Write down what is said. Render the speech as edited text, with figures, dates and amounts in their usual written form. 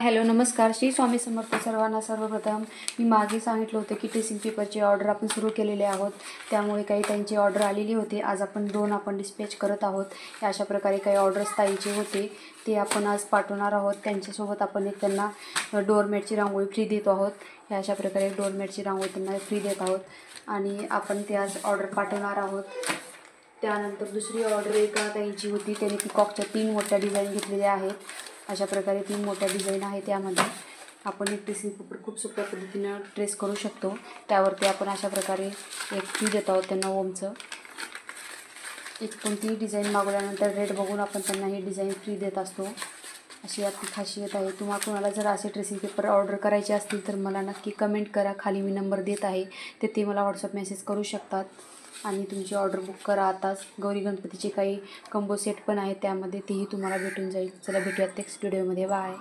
Hello नमस्कार. श्री स्वामी समर्थ सर्वांना. सर्वप्रथम मी मागे सांगितलं होतं की ड्रेसिंग पेपरची ऑर्डर आपण सुरू केलेले आहोत, त्यामुळे काही त्यांची ऑर्डर आलेली होती. आज आपण 2 डिस्पॅच करत आहोत. अशा प्रकारे काही ऑर्डर्स ताईचे होते ते आपण आज पाठवणार आहोत. त्यांच्यासोबत आपण एक त्यांना डोअरमॅटची रांगोळी फ्री देतो आहोत. अशा प्रकारे डोअरमॅटची रांगोळी त्यांना फ्री देत आहोत आणि आपण ते आज ऑर्डर पाठवणार आहोत. त्यानंतर दुसरी ऑर्डर एका ताईची होती, त्यांनी पिकॉकच्या 3 मोठ्या डिझाईन घेतलेल्या आहेत. अशा प्रकारे 3 मोठ्या डिझाईन आहे. त्यामध्ये आपण एक ड्रेसिंग पेपर खूप सोप्या पद्धतीनं ट्रेस करू शकतो. त्यावरती आपण अशा प्रकारे एक फ्री देत आहोत त्यांना ओमचं. एक कोणतीही डिझाईन मागवल्यानंतर रेट बघून आपण त्यांना ही डिझाईन फ्री देत असतो. अशी आपली खासियत आहे. तुम्हाला जर असे ड्रेसिंग पेपर ऑर्डर करायचे असतील तर मला नक्की कमेंट करा. खाली मी नंबर देत आहे, ते मला व्हॉट्सअप मेसेज करू शकतात आणि तुमची ऑर्डर बुक करा आताच. गौरी गणपतीचे काही कंबो सेट पण आहेत, त्यामध्ये तेही तुम्हाला भेटून जाईल. चला भेटूयात नेक्स्ट व्हिडिओमध्ये. बाय.